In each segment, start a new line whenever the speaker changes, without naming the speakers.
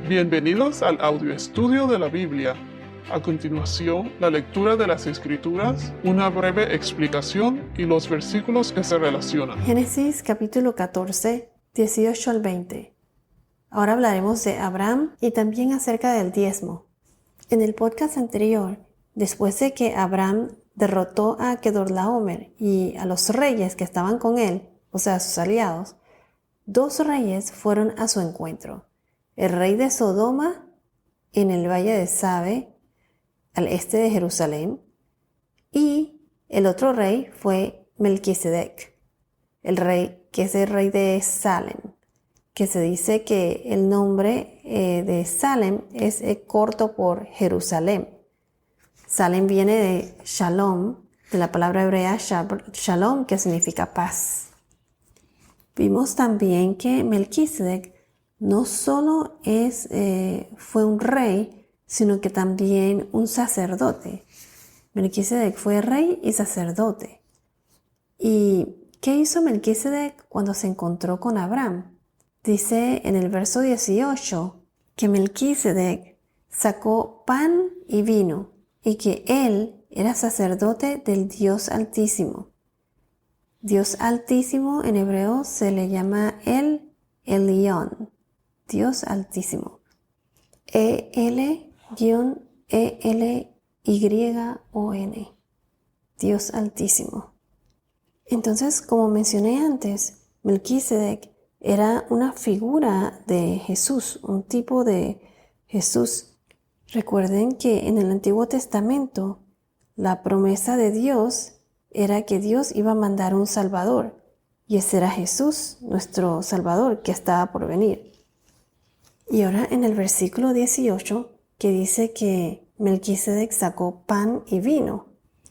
Bienvenidos al audio estudio de la Biblia. A continuación, la lectura de las Escrituras, una breve explicación y los versículos que se relacionan.
Génesis capítulo 14, 18 al 20. Ahora hablaremos de Abraham y también acerca del diezmo. En el podcast anterior, después de que Abraham derrotó a Kedorlaomer y a los reyes que estaban con él, o sea, sus aliados, dos reyes fueron a su encuentro. El rey de Sodoma, en el valle de Sabe, al este de Jerusalén, y el otro rey fue Melquisedec, el rey que es el rey de Salem, que se dice que el nombre de Salem es corto por Jerusalén. Salem viene de Shalom, de la palabra hebrea Shalom, que significa paz. Vimos también que Melquisedec no solo fue un rey, sino que también un sacerdote. Melquisedec fue rey y sacerdote. ¿Y qué hizo Melquisedec cuando se encontró con Abraham? Dice en el verso 18 que Melquisedec sacó pan y vino y que él era sacerdote del Dios Altísimo. Dios Altísimo en hebreo se le llama el Elión, Dios Altísimo. E-L-E-L-Y-O-N, Dios Altísimo. Entonces, como mencioné antes, Melquisedec era una figura de Jesús, un tipo de Jesús. Recuerden que en el Antiguo Testamento la promesa de Dios era que Dios iba a mandar un Salvador, y ese era Jesús, nuestro Salvador, que estaba por venir. Y ahora en el versículo 18, que dice que Melquisedec sacó pan y vino,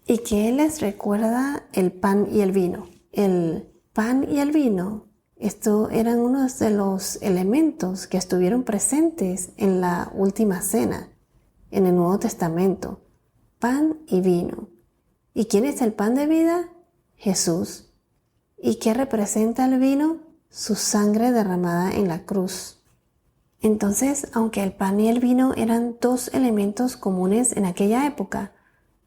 y que él les recuerda el pan y el vino. El pan y el vino, esto eran unos de los elementos que estuvieron presentes en la última cena, en el Nuevo Testamento. Pan y vino. ¿Y quién es el pan de vida? Jesús. ¿Y qué representa el vino? Su sangre derramada en la cruz. Entonces, aunque el pan y el vino eran dos elementos comunes en aquella época,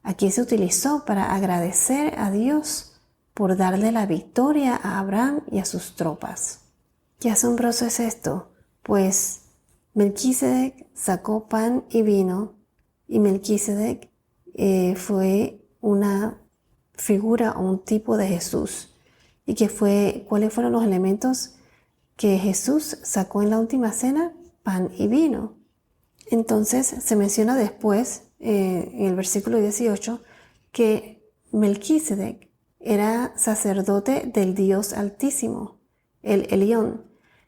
aquí se utilizó para agradecer a Dios por darle la victoria a Abraham y a sus tropas. Qué asombroso es esto, pues Melquisedec sacó pan y vino, y Melquisedec fue una figura o un tipo de Jesús. ¿Y cuáles fueron los elementos que Jesús sacó en la última cena? Pan y vino. Entonces se menciona después, en el versículo 18, que Melquisedec era sacerdote del Dios Altísimo, el Elión.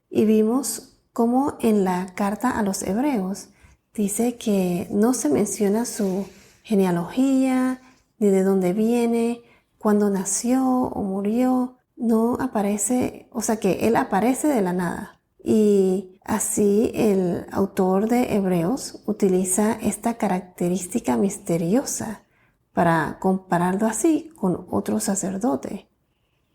Y vimos cómo en la carta a los hebreos dice que no se menciona su genealogía, ni de dónde viene, cuándo nació o murió. No aparece, o sea que él aparece de la nada. Y así el autor de Hebreos utiliza esta característica misteriosa para compararlo así con otro sacerdote.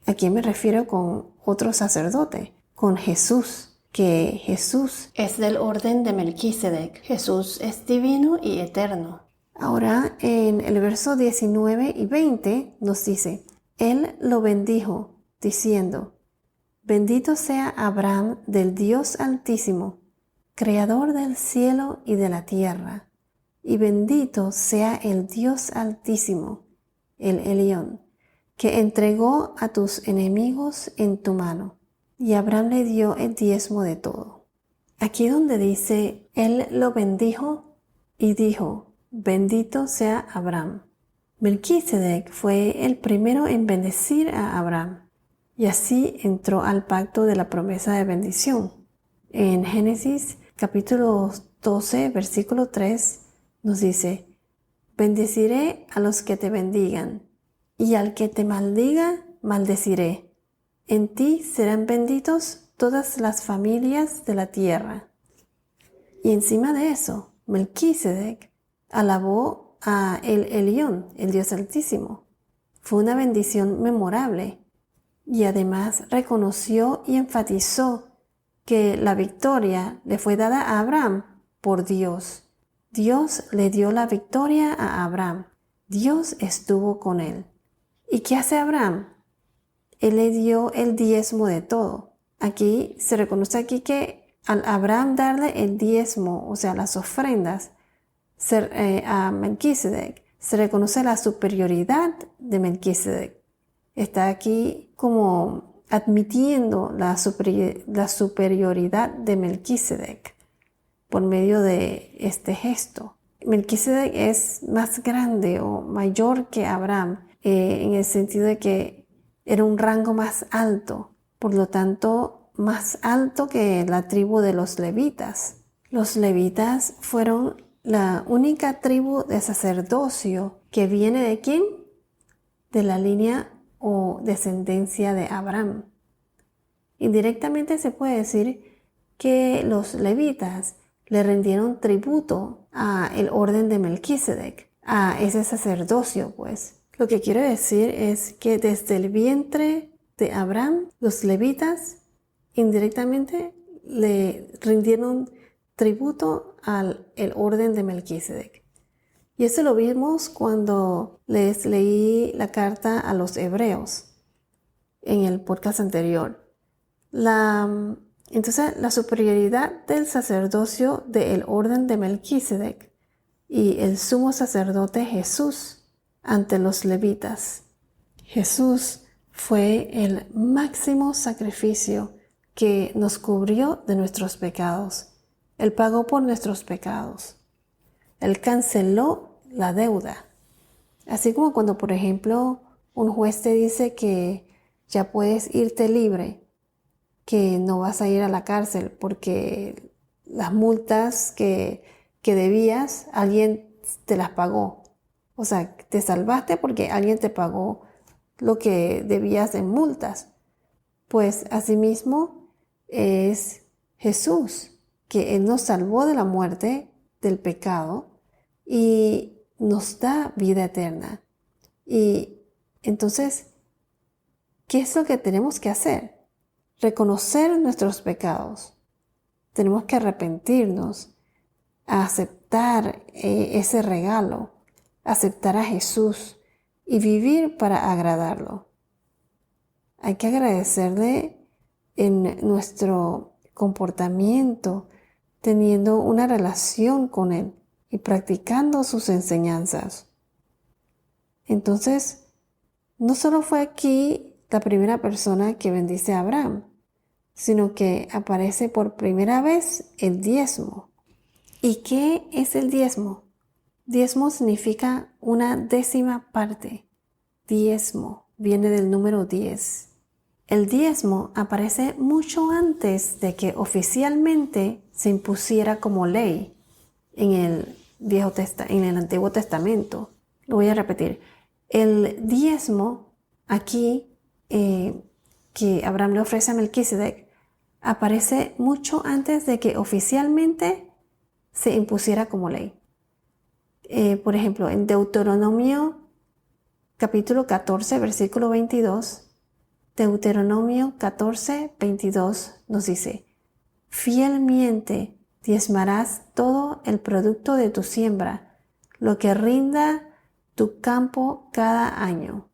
¿A quién me refiero con otro sacerdote? Con Jesús, que Jesús es del orden de Melquisedec. Jesús es divino y eterno. Ahora en el verso 19 y 20 nos dice, Él lo bendijo, diciendo, Bendito sea Abraham del Dios Altísimo, Creador del cielo y de la tierra, y bendito sea el Dios Altísimo, el Elión, que entregó a tus enemigos en tu mano. Y Abraham le dio el diezmo de todo. Aquí donde dice, Él lo bendijo y dijo, Bendito sea Abraham. Melquisedec fue el primero en bendecir a Abraham. Y así entró al pacto de la promesa de bendición. En Génesis capítulo 12, versículo 3, nos dice, Bendeciré a los que te bendigan, y al que te maldiga, maldeciré. En ti serán benditos todas las familias de la tierra. Y encima de eso, Melquisedec alabó a el Elión, el Dios Altísimo. Fue una bendición memorable. Y además reconoció y enfatizó que la victoria le fue dada a Abraham por Dios. Dios le dio la victoria a Abraham. Dios estuvo con él. ¿Y qué hace Abraham? Él le dio el diezmo de todo. Aquí se reconoce aquí que al Abraham darle el diezmo, o sea, las ofrendas, a Melquisedec, se reconoce la superioridad de Melquisedec. Está aquí como admitiendo la superioridad de Melquisedec por medio de este gesto. Melquisedec es más grande o mayor que Abraham en el sentido de que era un rango más alto, por lo tanto más alto que la tribu de los levitas. Los levitas fueron la única tribu de sacerdocio que viene ¿de quién? De la línea o descendencia de Abraham. Indirectamente se puede decir que los levitas le rendieron tributo a el orden de Melquisedec, a ese sacerdocio, pues. Lo que quiero decir es que desde el vientre de Abraham, los levitas indirectamente le rindieron tributo al el orden de Melquisedec. Y eso lo vimos cuando les leí la carta a los hebreos en el podcast anterior. Entonces, la superioridad del sacerdocio del orden de Melquisedec y el sumo sacerdote Jesús ante los levitas. Jesús fue el máximo sacrificio que nos cubrió de nuestros pecados. Él pagó por nuestros pecados. Él canceló la deuda. Así como cuando, por ejemplo, un juez te dice que ya puedes irte libre, que no vas a ir a la cárcel porque las multas que debías, alguien te las pagó. O sea, te salvaste porque alguien te pagó lo que debías en multas. Pues asimismo es Jesús, que Él nos salvó de la muerte, del pecado, y nos da vida eterna. Y entonces, ¿qué es lo que tenemos que hacer? Reconocer nuestros pecados. Tenemos que arrepentirnos, aceptar ese regalo, aceptar a Jesús y vivir para agradarlo. Hay que agradecerle en nuestro comportamiento, teniendo una relación con Él y practicando sus enseñanzas. Entonces, no solo fue aquí la primera persona que bendice a Abraham, sino que aparece por primera vez el diezmo. ¿Y qué es el diezmo? Diezmo significa una décima parte. Diezmo viene del número 10. El diezmo aparece mucho antes de que oficialmente se impusiera como ley en el Antiguo Testamento. Lo voy a repetir. El diezmo aquí que Abraham le ofrece a Melquisedec aparece mucho antes de que oficialmente se impusiera como ley. Por ejemplo, en Deuteronomio capítulo 14, versículo 22, Deuteronomio 14, 22 nos dice: fielmente diezmarás todo el producto de tu siembra, lo que rinda tu campo cada año.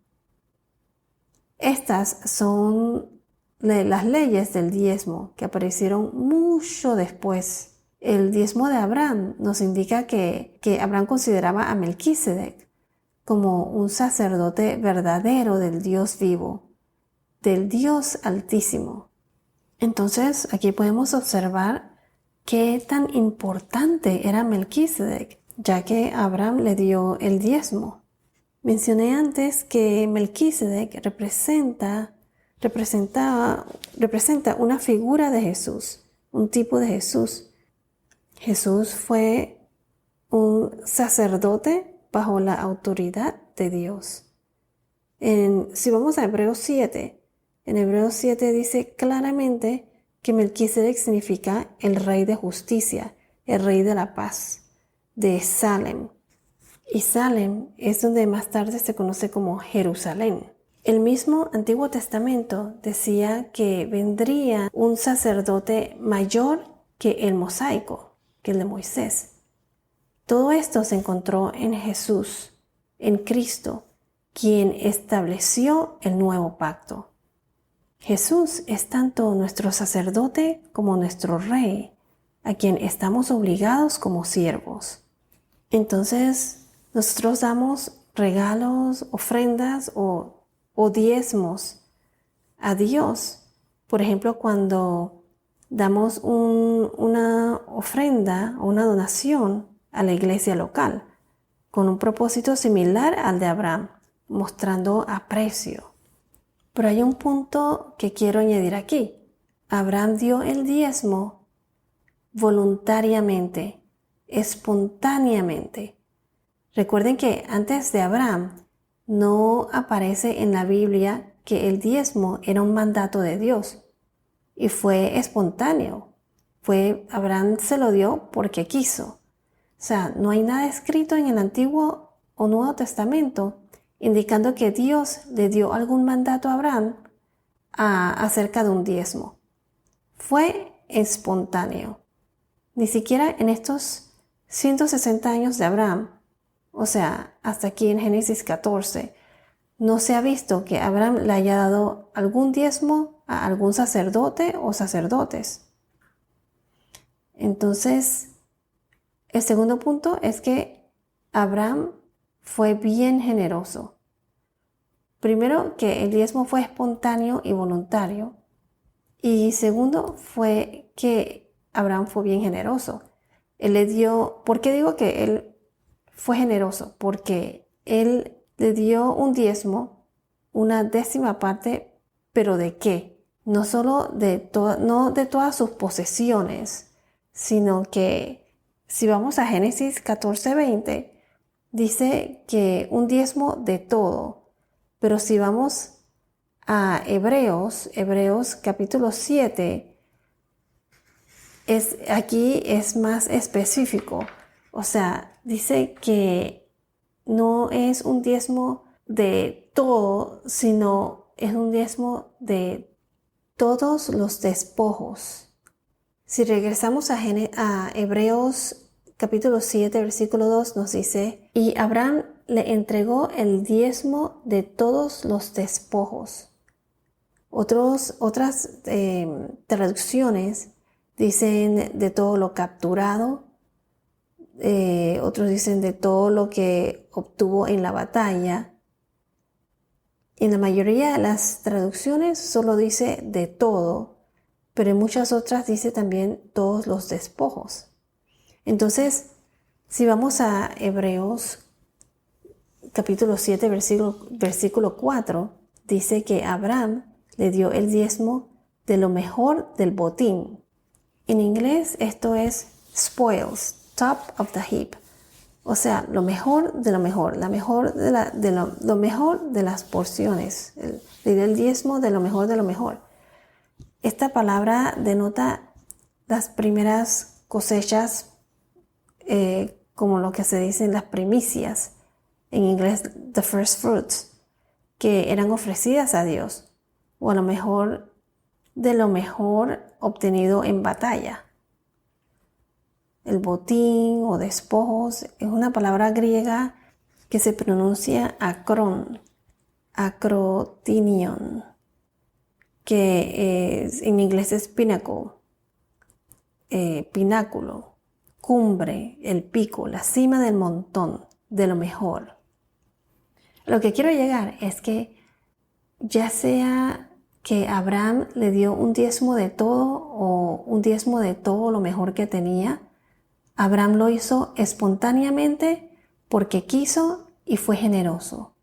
Estas son las leyes del diezmo que aparecieron mucho después. El diezmo de Abraham nos indica que Abraham consideraba a Melquisedec como un sacerdote verdadero del Dios vivo, del Dios Altísimo. Entonces, aquí podemos observar qué tan importante era Melquisedec, ya que Abraham le dio el diezmo. Mencioné antes que Melquisedec representa una figura de Jesús, un tipo de Jesús. Jesús fue un sacerdote bajo la autoridad de Dios. Si vamos a Hebreos 7, en Hebreos 7 dice claramente que Melquisedec significa el rey de justicia, el rey de la paz, de Salem. Y Salem es donde más tarde se conoce como Jerusalén. El mismo Antiguo Testamento decía que vendría un sacerdote mayor que el mosaico. que el de Moisés. Todo esto se encontró en Jesús, en Cristo, quien estableció el nuevo pacto. Jesús es tanto nuestro sacerdote como nuestro rey, a quien estamos obligados como siervos. Entonces, nosotros damos regalos, ofrendas o diezmos a Dios. Por ejemplo, cuando damos una ofrenda o una donación a la iglesia local, con un propósito similar al de Abraham, mostrando aprecio. Pero hay un punto que quiero añadir aquí. Abraham dio el diezmo voluntariamente, espontáneamente. Recuerden que antes de Abraham no aparece en la Biblia que el diezmo era un mandato de Dios y fue espontáneo. Abraham se lo dio porque quiso. O sea, no hay nada escrito en el Antiguo o Nuevo Testamento indicando que Dios le dio algún mandato a Abraham acerca de un diezmo. Fue espontáneo. Ni siquiera en estos 160 años de Abraham, o sea, hasta aquí en Génesis 14, no se ha visto que Abraham le haya dado algún diezmo a algún sacerdote o sacerdotes. Entonces, el segundo punto es que Abraham fue bien generoso. Primero, que el diezmo fue espontáneo y voluntario. Y segundo, fue que Abraham fue bien generoso. Él le dio, ¿por qué digo que él fue generoso? Porque él le dio un diezmo, una décima parte, pero ¿de qué? No solo no de todas sus posesiones, sino que si vamos a Génesis 14:20, dice que un diezmo de todo. Pero si vamos a Hebreos capítulo 7, aquí es más específico. O sea, dice que no es un diezmo de todo, sino es un diezmo de todos los despojos. Si regresamos a Hebreos capítulo 7, versículo 2, nos dice, y Abraham le entregó el diezmo de todos los despojos. Otras traducciones dicen de todo lo capturado, otros dicen de todo lo que obtuvo en la batalla. En la mayoría de las traducciones solo dice de todo, pero en muchas otras dice también todos los despojos. Entonces, si vamos a Hebreos capítulo 7, versículo 4, dice que Abraham le dio el diezmo de lo mejor del botín. En inglés esto es spoils, top of the heap. O sea, lo mejor de lo mejor, lo mejor de las porciones. Le dio el diezmo de lo mejor de lo mejor. Esta palabra denota las primeras cosechas, como lo que se dice en las primicias, en inglés the first fruits, que eran ofrecidas a Dios, o a lo mejor de lo mejor obtenido en batalla. El botín o despojos es una palabra griega que se pronuncia acrotinion, que en inglés es pináculo, cumbre, el pico, la cima del montón, de lo mejor. Lo que quiero llegar es que ya sea que Abraham le dio un diezmo de todo o un diezmo de todo lo mejor que tenía, Abraham lo hizo espontáneamente porque quiso y fue generoso.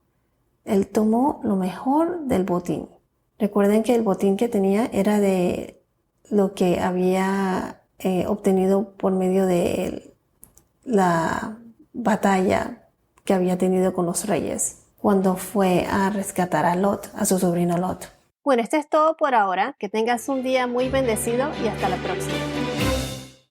Él tomó lo mejor del botín. Recuerden que el botín que tenía era de lo que había obtenido por medio de la batalla que había tenido con los reyes cuando fue a rescatar a Lot, a su sobrino Lot.
Bueno, esto es todo por ahora. Que tengas un día muy bendecido y hasta la próxima.